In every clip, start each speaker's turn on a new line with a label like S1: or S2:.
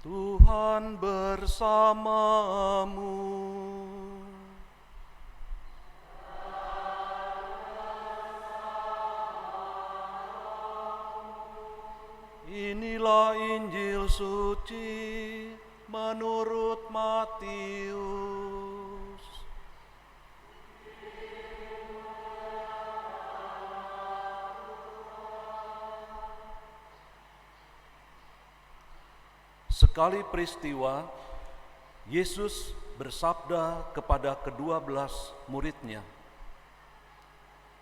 S1: Tuhan bersamamu. Inilah Injil suci menurut Matius. Sekali peristiwa, Yesus bersabda kepada ke-12 muridnya,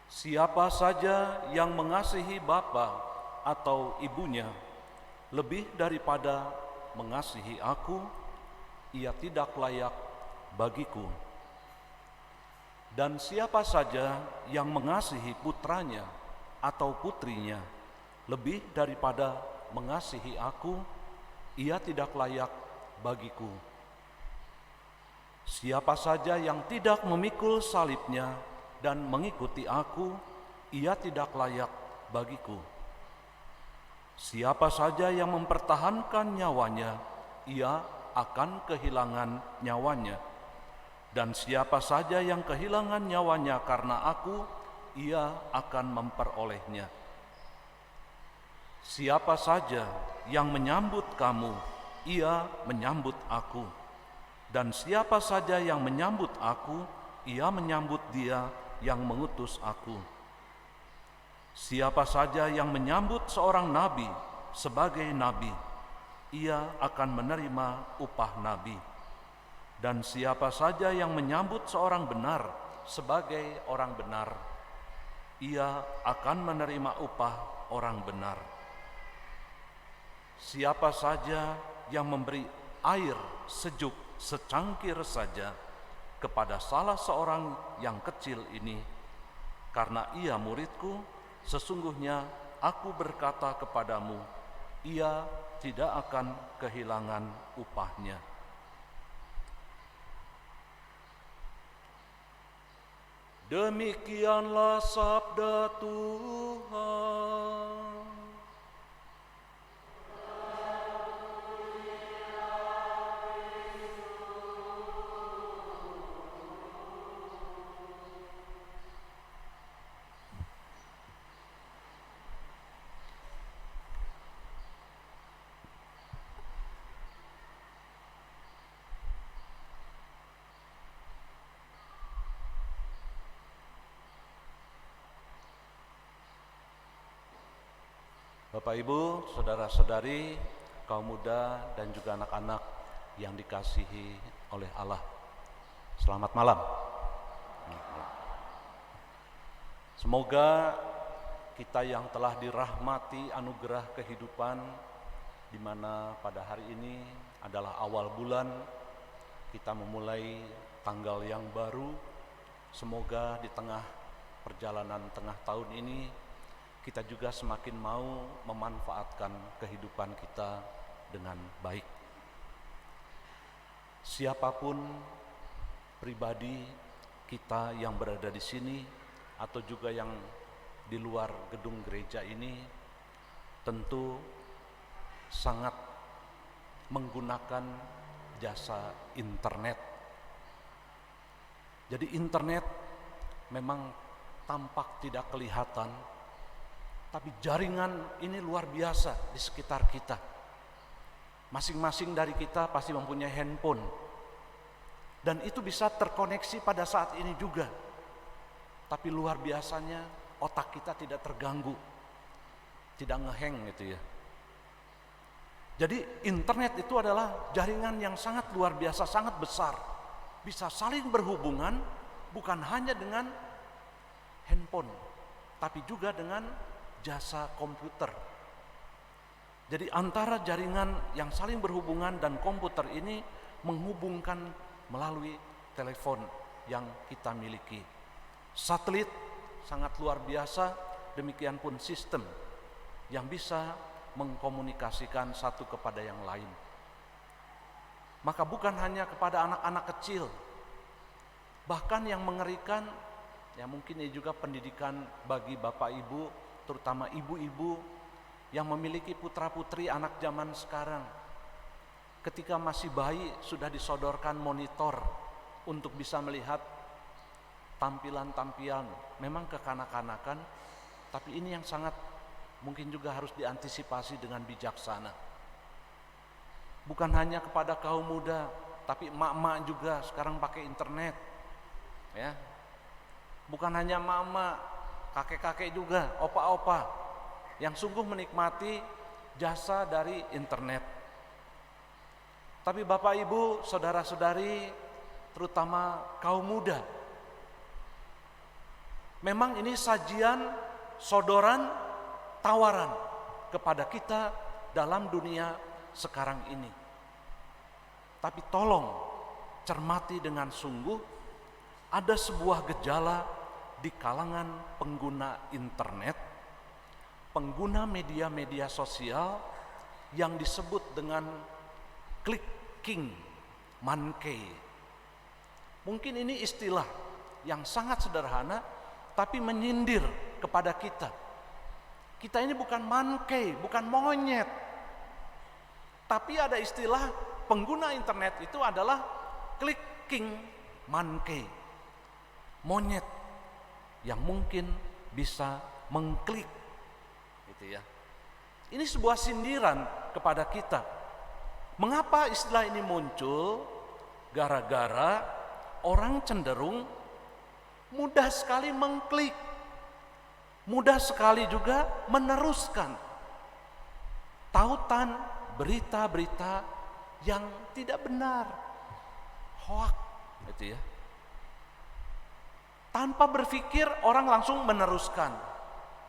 S1: "Siapa saja yang mengasihi bapa atau ibunya lebih daripada mengasihi aku, ia tidak layak bagiku. Dan siapa saja yang mengasihi putranya atau putrinya lebih daripada mengasihi aku, ia tidak layak bagiku. Siapa saja yang tidak memikul salibnya dan mengikuti aku, ia tidak layak bagiku. Siapa saja yang mempertahankan nyawanya, ia akan kehilangan nyawanya. Dan siapa saja yang kehilangan nyawanya karena aku, ia akan memperolehnya. Siapa saja yang menyambut kamu, ia menyambut aku. Dan siapa saja yang menyambut aku, ia menyambut dia yang mengutus aku. Siapa saja yang menyambut seorang nabi sebagai nabi, ia akan menerima upah nabi. Dan siapa saja yang menyambut seorang benar sebagai orang benar, ia akan menerima upah orang benar. Siapa saja yang memberi air sejuk secangkir saja kepada salah seorang yang kecil ini, karena ia muridku, sesungguhnya aku berkata kepadamu, ia tidak akan kehilangan upahnya." Demikianlah sabda Tuhan. Bapak Ibu, saudara-saudari, kaum muda dan juga anak-anak yang dikasihi oleh Allah. Selamat malam. Semoga kita yang telah dirahmati anugerah kehidupan, di mana pada hari ini adalah awal bulan, kita memulai tanggal yang baru. Semoga di tengah perjalanan tengah tahun ini, kita juga semakin mau memanfaatkan kehidupan kita dengan baik. Siapapun pribadi kita yang berada di sini atau juga yang di luar gedung gereja ini, tentu sangat menggunakan jasa internet. Jadi internet memang tampak tidak kelihatan, tapi jaringan ini luar biasa di sekitar kita. Masing-masing dari kita pasti mempunyai handphone. Dan itu bisa terkoneksi pada saat ini juga. Tapi luar biasanya otak kita tidak terganggu. Tidak ngehang gitu ya. Jadi internet itu adalah jaringan yang sangat luar biasa, sangat besar. Bisa saling berhubungan bukan hanya dengan handphone, tapi juga dengan jasa komputer. Jadi antara jaringan yang saling berhubungan dan komputer ini menghubungkan melalui telepon yang kita miliki. Satelit sangat luar biasa, demikian pun sistem yang bisa mengkomunikasikan satu kepada yang lain. Maka bukan hanya kepada anak-anak kecil, bahkan yang mengerikan, ya mungkin ini juga pendidikan bagi Bapak Ibu, terutama ibu-ibu yang memiliki putra-putri anak zaman sekarang. ketika masih bayi sudah disodorkan monitor untuk bisa melihat tampilan-tampilan memang kekanak-kanakan, tapi ini yang sangat mungkin juga harus diantisipasi dengan bijaksana. Bukan hanya kepada kaum muda, tapi emak-emak juga sekarang pakai internet, ya. Bukan hanya emak-emak, kakek-kakek juga, opa-opa yang sungguh menikmati jasa dari internet. Tapi Bapak Ibu, saudara-saudari, terutama kaum muda, memang ini sajian, sodoran, tawaran kepada kita dalam dunia sekarang ini. Tapi tolong cermati dengan sungguh, ada sebuah gejala di kalangan pengguna internet, pengguna media-media sosial yang disebut dengan clicking monkey. Mungkin ini istilah yang sangat sederhana, tapi menyindir kepada kita. Kita ini bukan monkey, bukan monyet. Tapi ada istilah pengguna internet itu adalah clicking monkey. Monyet yang mungkin bisa mengklik. Gitu ya. Ini sebuah sindiran kepada kita. Mengapa istilah ini muncul? Gara-gara orang cenderung mudah sekali mengklik, mudah sekali juga meneruskan tautan berita-berita yang tidak benar, hoak, gitu ya. Tanpa berpikir orang langsung meneruskan.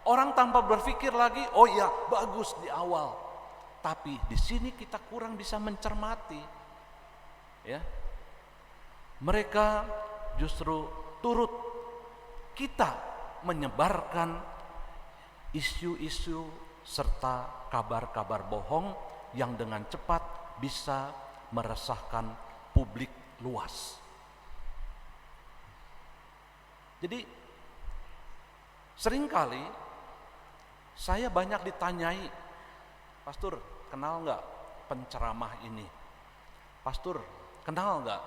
S1: Orang tanpa berpikir lagi, oh iya bagus di awal. Tapi di sini kita kurang bisa mencermati, ya. Mereka justru turut kita menyebarkan isu-isu serta kabar-kabar bohong yang dengan cepat bisa meresahkan publik luas. Jadi seringkali saya banyak ditanyai, Pastor, kenal nggak penceramah ini? Pastor, kenal nggak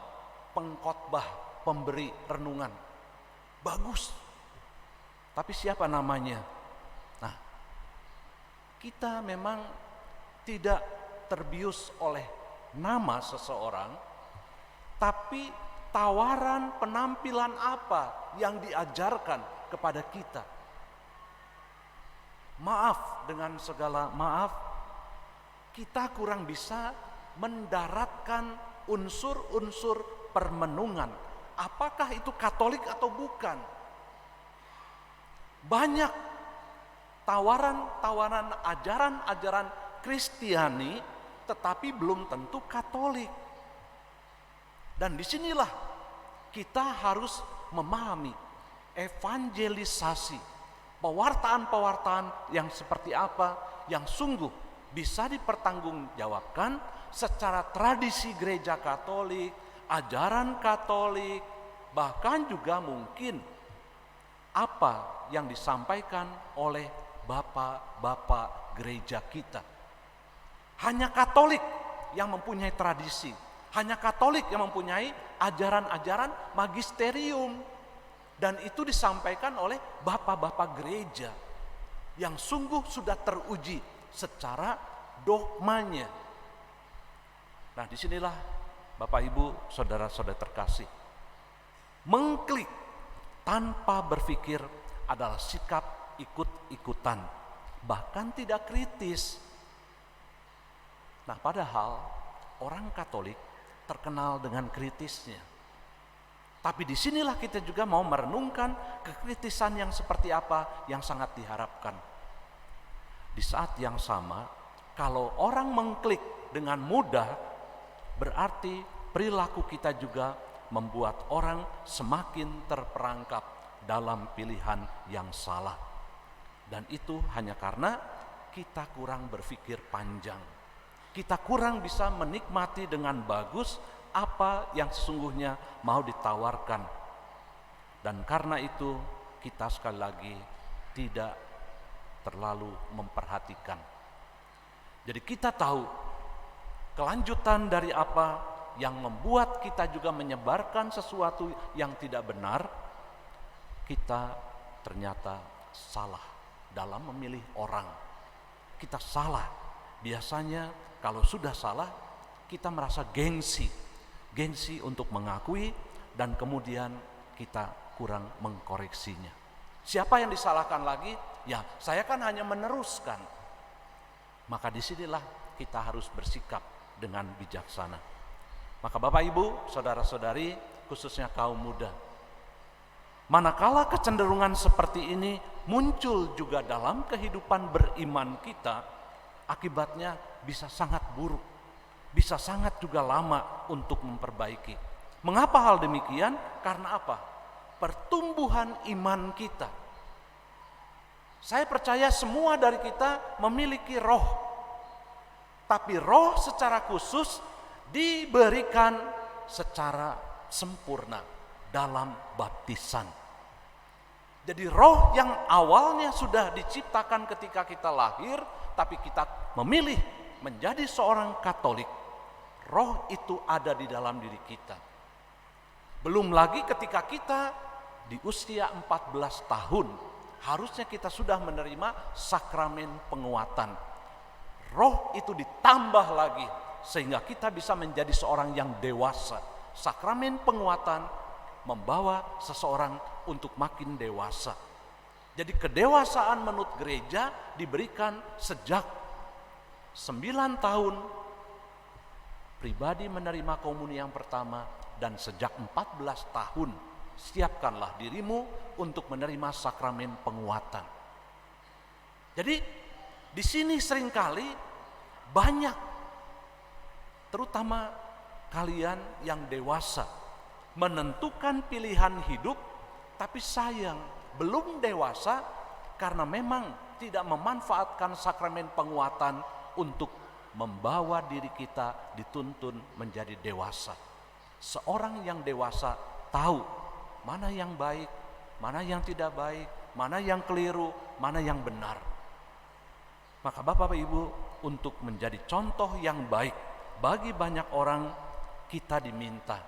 S1: pengkhotbah, pemberi renungan? Bagus. Tapi siapa namanya? Nah, kita memang tidak terbius oleh nama seseorang, tapi tawaran penampilan apa yang diajarkan kepada kita. Maaf, dengan segala maaf, kita kurang bisa mendaratkan unsur-unsur permenungan. Apakah itu Katolik atau bukan? Banyak tawaran-tawaran ajaran-ajaran Kristiani, tetapi belum tentu Katolik. Dan disinilah kita harus memahami evangelisasi, pewartaan-pewartaan yang seperti apa yang sungguh bisa dipertanggungjawabkan secara tradisi gereja Katolik, ajaran Katolik, bahkan juga mungkin apa yang disampaikan oleh bapak-bapak gereja kita. Hanya Katolik yang mempunyai tradisi, hanya Katolik yang mempunyai ajaran-ajaran magisterium, dan itu disampaikan oleh bapak-bapak gereja yang sungguh sudah teruji secara dogmanya. Nah, disinilah Bapak Ibu, saudara-saudara terkasih, mengklik tanpa berpikir adalah sikap ikut-ikutan, bahkan tidak kritis. Nah, padahal orang Katolik terkenal dengan kritisnya. Tapi disinilah kita juga mau merenungkan kekritisan yang seperti apa yang sangat diharapkan. Di saat yang sama, kalau orang mengklik dengan mudah, berarti perilaku kita juga membuat orang semakin terperangkap dalam pilihan yang salah. Dan itu hanya karena kita kurang berpikir panjang. Kita kurang bisa menikmati dengan bagus apa yang sesungguhnya mau ditawarkan. Dan karena itu kita sekali lagi tidak terlalu memperhatikan. Jadi kita tahu kelanjutan dari apa yang membuat kita juga menyebarkan sesuatu yang tidak benar, kita ternyata salah dalam memilih orang. Kita salah. Biasanya kalau sudah salah, kita merasa gengsi untuk mengakui, dan kemudian kita kurang mengkoreksinya. Siapa yang disalahkan lagi? Ya, saya kan hanya meneruskan. Maka disinilah kita harus bersikap dengan bijaksana. Maka Bapak Ibu, saudara-saudari, khususnya kaum muda, manakala kecenderungan seperti ini muncul juga dalam kehidupan beriman kita, akibatnya bisa sangat buruk, bisa sangat juga lama untuk memperbaiki. Mengapa hal demikian? Karena apa? Pertumbuhan iman kita. Saya percaya semua dari kita memiliki roh, tapi roh secara khusus diberikan secara sempurna dalam baptisan. Jadi roh yang awalnya sudah diciptakan ketika kita lahir, tapi kita memilih menjadi seorang Katolik, roh itu ada di dalam diri kita. Belum lagi ketika kita di usia 14 tahun, harusnya kita sudah menerima sakramen penguatan. Roh itu ditambah lagi sehingga kita bisa menjadi seorang yang dewasa. Sakramen penguatan membawa seseorang untuk makin dewasa. Jadi kedewasaan menurut gereja diberikan sejak 9 tahun pribadi menerima komuni yang pertama, dan sejak 14 tahun siapkanlah dirimu untuk menerima sakramen penguatan. Jadi di sini seringkali banyak, terutama kalian yang dewasa, menentukan pilihan hidup, tapi sayang belum dewasa karena memang tidak memanfaatkan sakramen penguatan untuk membawa diri kita dituntun menjadi dewasa. Seorang yang dewasa tahu mana yang baik, mana yang tidak baik, mana yang keliru, mana yang benar. Maka Bapak Ibu, untuk menjadi contoh yang baik bagi banyak orang, kita diminta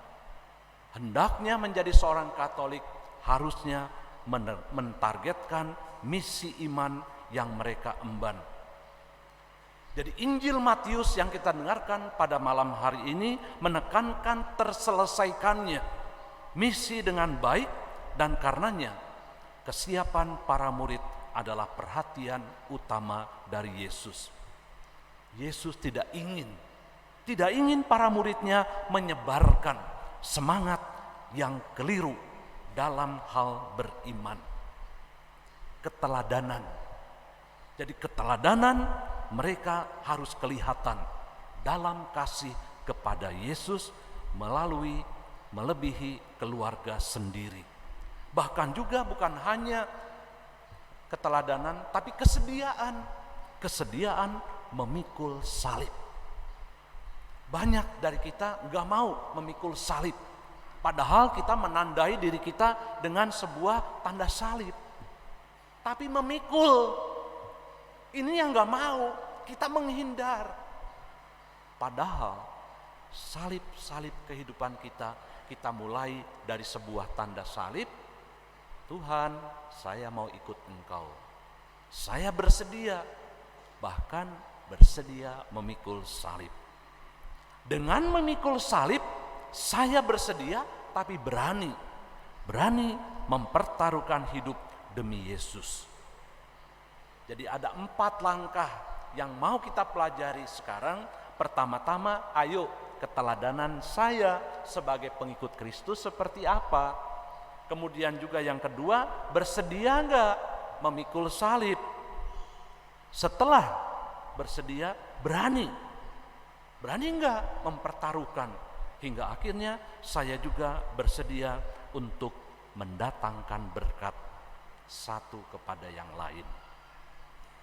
S1: hendaknya menjadi seorang Katolik harusnya mentargetkan misi iman yang mereka emban. Jadi Injil Matius yang kita dengarkan pada malam hari ini menekankan terselesaikannya misi dengan baik, dan karenanya kesiapan para murid adalah perhatian utama dari Yesus. Yesus tidak ingin para muridnya menyebarkan semangat yang keliru dalam hal beriman. Keteladanan. Jadi keteladanan mereka harus kelihatan dalam kasih kepada Yesus melebihi keluarga sendiri. Bahkan juga bukan hanya keteladanan, tapi kesediaan memikul salib. Banyak dari kita gak mau memikul salib, padahal kita menandai diri kita dengan sebuah tanda salib. Tapi memikul, ini yang gak mau, kita menghindar. Padahal salib-salib kehidupan kita mulai dari sebuah tanda salib. Tuhan, saya mau ikut Engkau. Saya bersedia, bahkan bersedia memikul salib. Dengan memikul salib, saya bersedia, tapi berani mempertaruhkan hidup demi Yesus. Jadi ada 4 langkah yang mau kita pelajari sekarang. Pertama-tama, ayo keteladanan saya sebagai pengikut Kristus seperti apa. Kemudian juga yang kedua, bersedia enggak memikul salib. Setelah bersedia, berani enggak mempertaruhkan, hingga akhirnya saya juga bersedia untuk mendatangkan berkat satu kepada yang lain.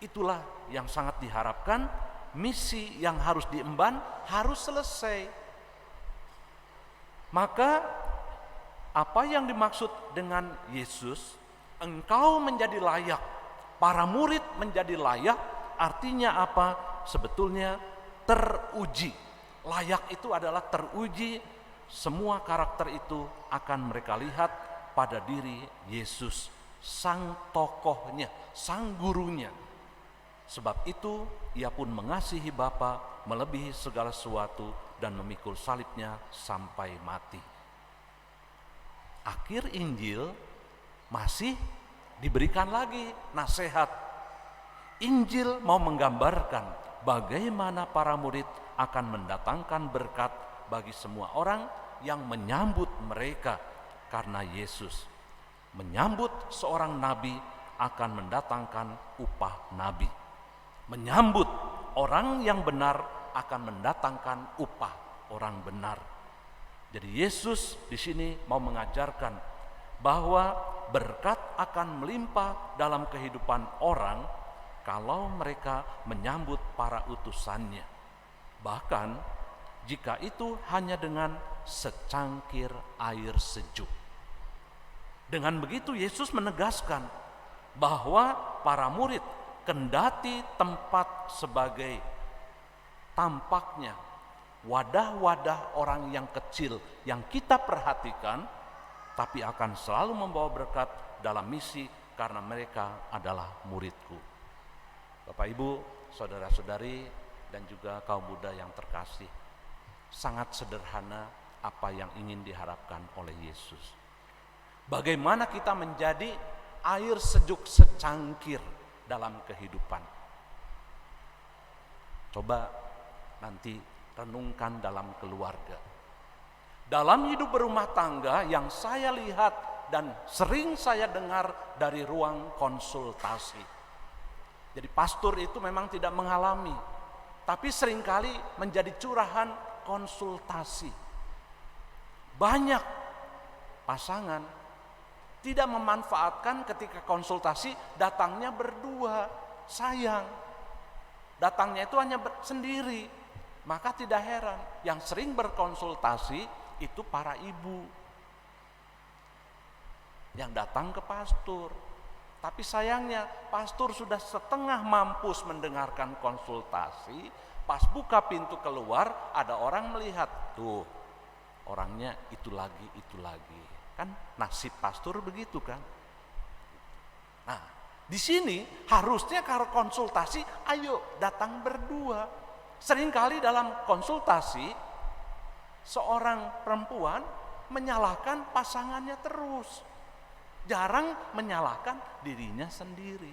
S1: Itulah yang sangat diharapkan. Misi yang harus diemban harus selesai. Maka apa yang dimaksud dengan Yesus, engkau menjadi layak, para murid menjadi layak, artinya apa? Sebetulnya teruji. Layak itu adalah teruji, semua karakter itu akan mereka lihat pada diri Yesus, sang tokohnya, sang gurunya. Sebab itu ia pun mengasihi Bapa melebihi segala sesuatu dan memikul salibnya sampai mati. Akhir Injil masih diberikan lagi nasihat. Injil mau menggambarkan bagaimana para murid akan mendatangkan berkat bagi semua orang yang menyambut mereka, karena Yesus menyambut seorang nabi akan mendatangkan upah nabi. Menyambut orang yang benar akan mendatangkan upah orang benar. Jadi Yesus di sini mau mengajarkan bahwa berkat akan melimpah dalam kehidupan orang kalau mereka menyambut para utusannya. Bahkan jika itu hanya dengan secangkir air sejuk. Dengan begitu Yesus menegaskan bahwa para murid kendati tempat sebagai tampaknya wadah-wadah orang yang kecil yang kita perhatikan, tapi akan selalu membawa berkat dalam misi karena mereka adalah muridku. Bapak Ibu, saudara-saudari, dan juga kaum muda yang terkasih, sangat sederhana apa yang ingin diharapkan oleh Yesus. Bagaimana kita menjadi air sejuk secangkir dalam kehidupan. Coba nanti renungkan dalam keluarga. Dalam hidup berumah tangga yang saya lihat dan sering saya dengar dari ruang konsultasi. Jadi pastor itu memang tidak mengalami, tapi seringkali menjadi curahan konsultasi. Banyak pasangan tidak memanfaatkan ketika konsultasi datangnya berdua, sayang. Datangnya itu hanya sendiri. Maka tidak heran yang sering berkonsultasi itu para ibu yang datang ke pastor. Tapi sayangnya pastor sudah setengah mampus mendengarkan konsultasi, pas buka pintu keluar ada orang melihat, tuh orangnya itu lagi. Kan nasib pastor begitu kan. Nah, di sini harusnya kalau konsultasi ayo datang berdua. Seringkali dalam konsultasi seorang perempuan menyalahkan pasangannya terus. Jarang menyalahkan dirinya sendiri.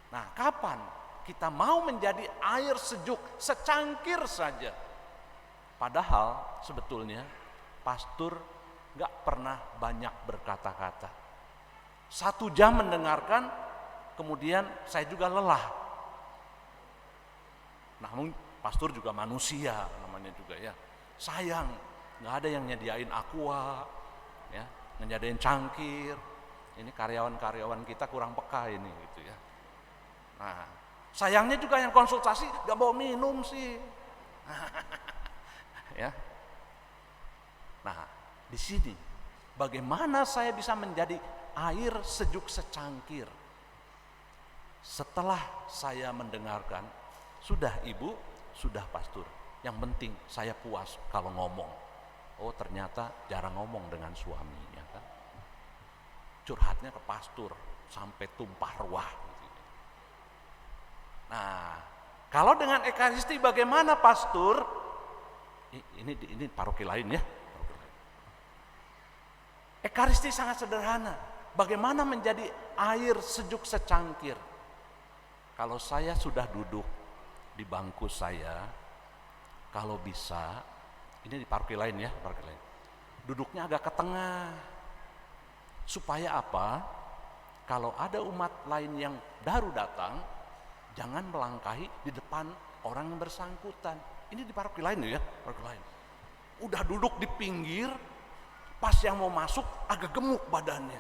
S1: Nah, kapan kita mau menjadi air sejuk secangkir saja? Padahal sebetulnya pastor gak pernah banyak berkata-kata. 1 jam mendengarkan, kemudian saya juga lelah. Namun pastor juga manusia namanya juga ya. Sayang, nggak ada yang nyediain aqua, ya, nyediain cangkir. Ini karyawan-karyawan kita kurang peka ini gitu ya. Nah, sayangnya juga yang konsultasi nggak bawa minum sih. Ya. Nah, di sini bagaimana saya bisa menjadi air sejuk secangkir? Setelah saya mendengarkan, sudah ibu, sudah pastor, yang penting saya puas kalau ngomong. Oh ternyata jarang ngomong dengan suaminya kan. Curhatnya ke pastor sampai tumpah ruah. Nah, kalau dengan ekaristi bagaimana pastor? Ini paroki lain ya. Ekaristi sangat sederhana. Bagaimana menjadi air sejuk secangkir? Kalau saya sudah duduk di bangku saya, kalau bisa, ini di paroki lain ya, paroki lain. Duduknya agak ke tengah. Supaya apa? Kalau ada umat lain yang baru datang, jangan melangkahi di depan orang yang bersangkutan. Ini di paroki lain ya, paroki lain. Udah duduk di pinggir, pas yang mau masuk agak gemuk badannya.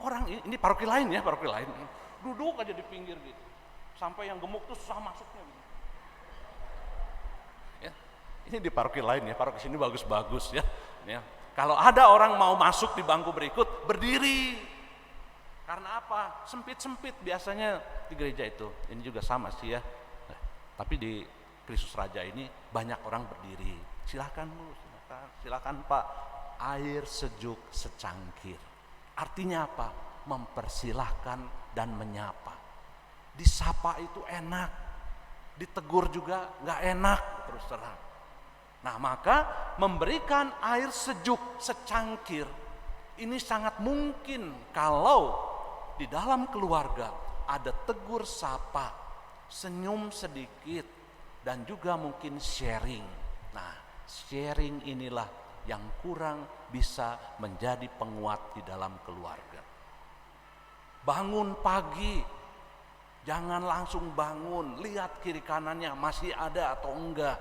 S1: Orang ini paroki lain ya, paroki lain. Duduk aja di pinggir gitu. Sampai yang gemuk tuh susah masuknya gitu. Ya, ini di paroki lain ya, paroki sini bagus-bagus ya. Ya. Kalau ada orang mau masuk di bangku berikut, berdiri. Karena apa? Sempit-sempit biasanya di gereja itu. Ini juga sama sih ya. Nah, tapi di Kristus Raja ini banyak orang berdiri. Silakan Bu, silakan Pak. Air sejuk secangkir. Artinya apa? Mempersilahkan dan menyapa. Disapa itu enak, ditegur juga nggak enak terus terang. Nah, maka memberikan air sejuk secangkir ini sangat mungkin kalau di dalam keluarga ada tegur sapa, senyum sedikit, dan juga mungkin sharing. Nah, sharing inilah yang kurang bisa menjadi penguat di dalam keluarga. Bangun pagi, jangan langsung bangun, lihat kiri kanannya masih ada atau enggak.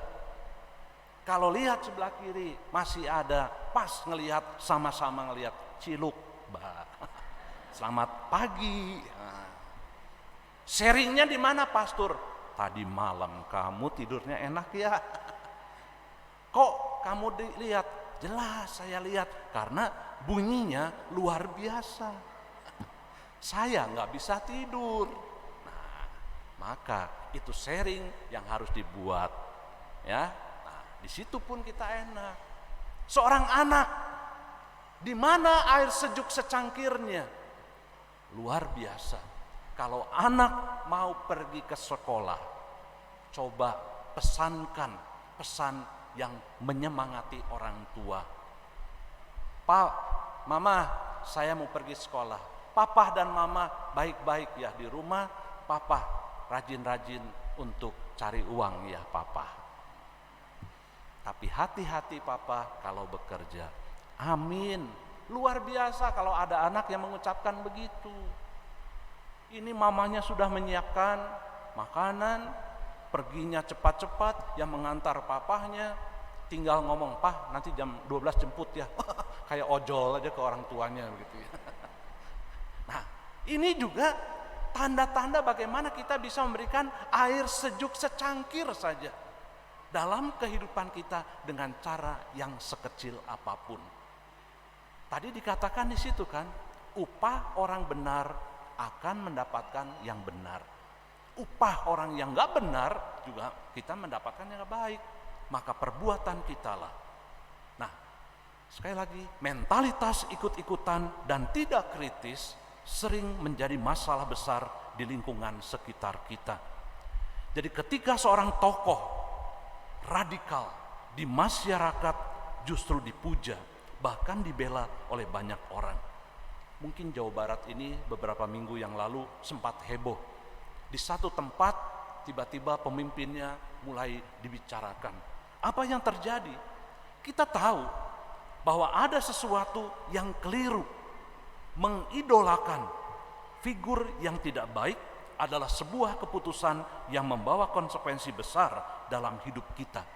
S1: Kalau lihat sebelah kiri masih ada, pas ngelihat, sama-sama ngelihat, ciluk, selamat pagi. Nah, sharingnya di mana pastor? Tadi malam kamu tidurnya enak ya? Kok kamu dilihat? Jelas saya lihat, karena bunyinya luar biasa. Saya nggak bisa tidur. Nah, maka itu sharing yang harus dibuat, ya. Nah, di situ pun kita enak. Seorang anak, di mana air sejuk secangkirnya? Luar biasa. Kalau anak mau pergi ke sekolah, coba pesankan pesan yang menyemangati orang tua. Pak, Mama, saya mau pergi sekolah. Papa dan Mama baik-baik ya di rumah. Papa rajin-rajin untuk cari uang ya Papa. Tapi hati-hati Papa kalau bekerja. Amin. Luar biasa kalau ada anak yang mengucapkan begitu. Ini mamanya sudah menyiapkan makanan, perginya cepat-cepat, yang mengantar papahnya, tinggal ngomong, Pak nanti jam 12 jemput ya. Kayak ojol aja ke orang tuanya begitu ya. Nah, ini juga tanda-tanda bagaimana kita bisa memberikan air sejuk secangkir saja dalam kehidupan kita dengan cara yang sekecil apapun. Tadi dikatakan di situ kan, upah orang benar akan mendapatkan yang benar. Upah orang yang gak benar juga kita mendapatkan yang gak baik. Maka perbuatan kita lah. Nah, sekali lagi, mentalitas ikut-ikutan dan tidak kritis sering menjadi masalah besar di lingkungan sekitar kita. Jadi ketika seorang tokoh radikal di masyarakat justru dipuja, bahkan dibela oleh banyak orang. Mungkin Jawa Barat ini beberapa minggu yang lalu sempat heboh. Di satu tempat tiba-tiba pemimpinnya mulai dibicarakan. Apa yang terjadi? Kita tahu bahwa ada sesuatu yang keliru. Mengidolakan figur yang tidak baik adalah sebuah keputusan yang membawa konsekuensi besar dalam hidup kita.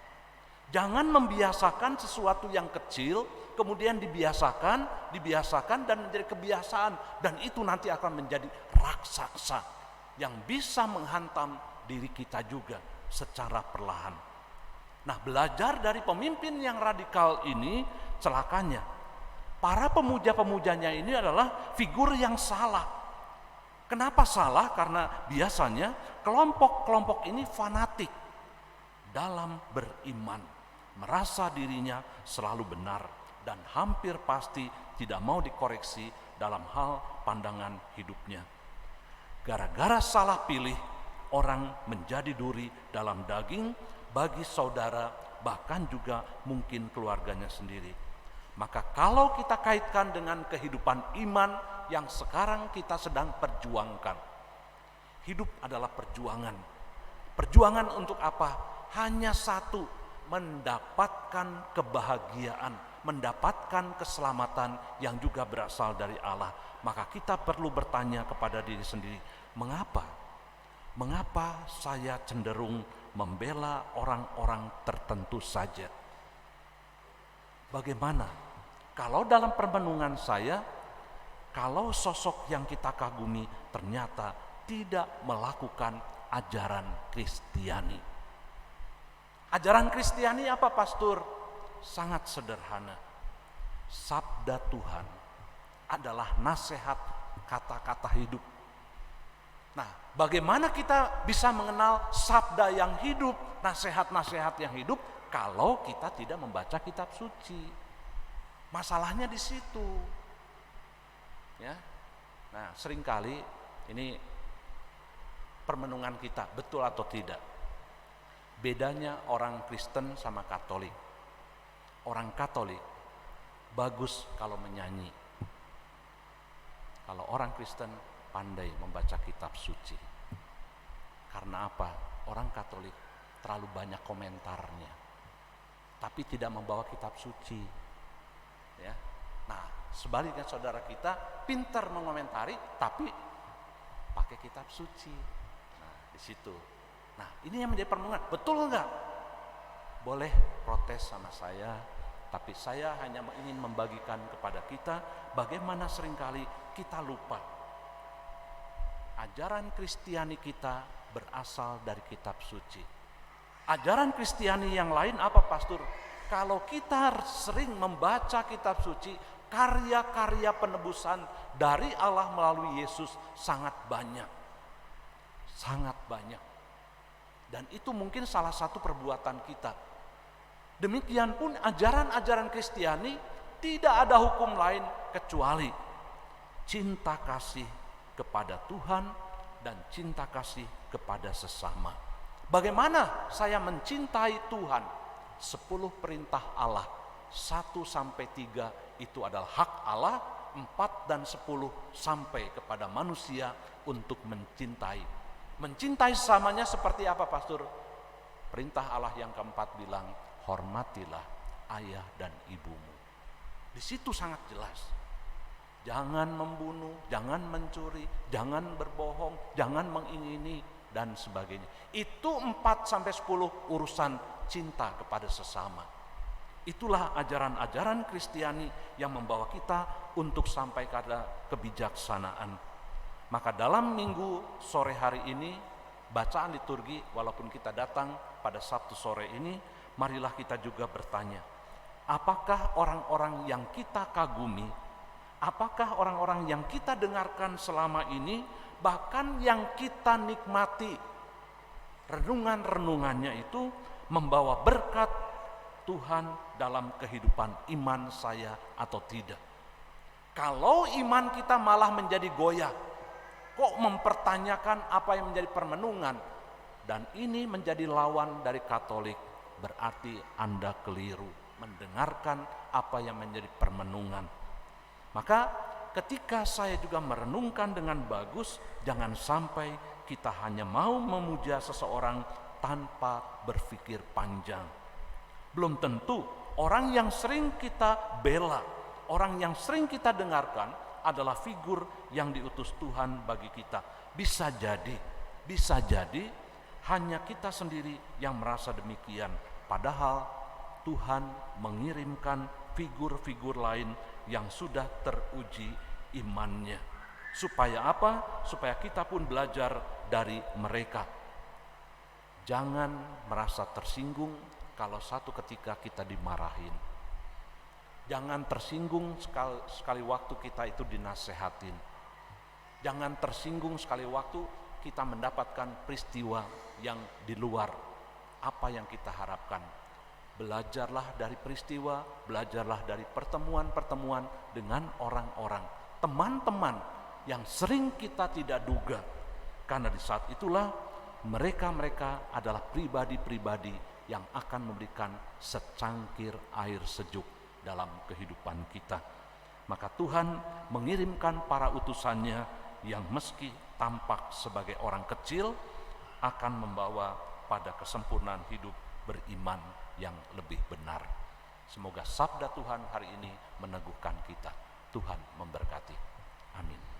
S1: Jangan membiasakan sesuatu yang kecil, kemudian dibiasakan dan menjadi kebiasaan. Dan itu nanti akan menjadi raksasa yang bisa menghantam diri kita juga secara perlahan. Nah, belajar dari pemimpin yang radikal ini, celakanya para pemuja-pemujanya ini adalah figur yang salah. Kenapa salah? Karena biasanya kelompok-kelompok ini fanatik dalam beriman, merasa dirinya selalu benar dan hampir pasti tidak mau dikoreksi dalam hal pandangan hidupnya. Gara-gara salah pilih, orang menjadi duri dalam daging bagi saudara, bahkan juga mungkin keluarganya sendiri. Maka kalau kita kaitkan dengan kehidupan iman yang sekarang kita sedang perjuangkan, hidup adalah perjuangan. Perjuangan untuk apa? Hanya satu, mendapatkan kebahagiaan, mendapatkan keselamatan yang juga berasal dari Allah. Maka kita perlu bertanya kepada diri sendiri, mengapa? Mengapa saya cenderung membela orang-orang tertentu saja? Bagaimana kalau dalam permenungan saya, kalau sosok yang kita kagumi ternyata tidak melakukan ajaran Kristiani? Ajaran Kristiani apa, Pastor? Sangat sederhana. Sabda Tuhan adalah nasihat, kata-kata hidup. Nah, bagaimana kita bisa mengenal sabda yang hidup, nasihat-nasihat yang hidup kalau kita tidak membaca kitab suci? Masalahnya di situ. Ya. Nah, seringkali ini permenungan kita, betul atau tidak? Bedanya orang Kristen sama Katolik. Orang Katolik bagus kalau menyanyi. Kalau orang Kristen pandai membaca kitab suci. Karena apa? Orang Katolik terlalu banyak komentarnya, tapi tidak membawa kitab suci. Ya. Nah, sebaliknya saudara kita pintar mengomentari, tapi pakai kitab suci. Nah, di situ. Nah, ini yang menjadi permenungan. Betul enggak? Boleh protes sama saya, tapi saya hanya ingin membagikan kepada kita bagaimana seringkali kita lupa. Ajaran Kristiani kita berasal dari kitab suci. Ajaran Kristiani yang lain apa, Pastor? Kalau kita sering membaca kitab suci, karya-karya penebusan dari Allah melalui Yesus sangat banyak. Sangat banyak. Dan itu mungkin salah satu perbuatan kita. Demikian pun ajaran-ajaran Kristiani tidak ada hukum lain kecuali cinta kasih kepada Tuhan dan cinta kasih kepada sesama. Bagaimana saya mencintai Tuhan? 10 perintah Allah 1-3 itu adalah hak Allah. 4 dan 10 sampai kepada manusia untuk mencintai. Mencintai sesamanya seperti apa, Pastor? Perintah Allah yang keempat bilang, hormatilah ayah dan ibumu. Di situ sangat jelas. Jangan membunuh, jangan mencuri, jangan berbohong, jangan mengingini dan sebagainya. Itu 4-10 urusan cinta kepada sesama. Itulah ajaran-ajaran Kristiani yang membawa kita untuk sampai pada kebijaksanaan. Maka dalam minggu sore hari ini, bacaan liturgi, walaupun kita datang pada Sabtu sore ini, marilah kita juga bertanya, apakah orang-orang yang kita kagumi, apakah orang-orang yang kita dengarkan selama ini, bahkan yang kita nikmati, renungan-renungannya itu membawa berkat Tuhan dalam kehidupan iman saya atau tidak? Kalau iman kita malah menjadi goyah, kok mempertanyakan apa yang menjadi permenungan, dan ini menjadi lawan dari Katolik, berarti Anda keliru mendengarkan apa yang menjadi permenungan. Maka ketika saya juga merenungkan dengan bagus, jangan sampai kita hanya mau memuja seseorang tanpa berpikir panjang. Belum tentu orang yang sering kita bela, orang yang sering kita dengarkan adalah figur yang diutus Tuhan bagi kita. Bisa jadi hanya kita sendiri yang merasa demikian. Padahal Tuhan mengirimkan figur-figur lain yang sudah teruji imannya. Supaya apa? Supaya kita pun belajar dari mereka. Jangan merasa tersinggung kalau satu ketika kita dimarahin. Jangan tersinggung sekali waktu kita itu dinasehatin. Jangan tersinggung sekali waktu kita mendapatkan peristiwa yang di luar apa yang kita harapkan. Belajarlah dari peristiwa, belajarlah dari pertemuan-pertemuan dengan orang-orang, teman-teman yang sering kita tidak duga. Karena di saat itulah mereka adalah pribadi-pribadi yang akan memberikan secangkir air sejuk dalam kehidupan kita. Maka Tuhan mengirimkan para utusannya yang meski tampak sebagai orang kecil akan membawa pada kesempurnaan hidup beriman yang lebih benar. Semoga sabda Tuhan hari ini meneguhkan kita. Tuhan memberkati. Amin.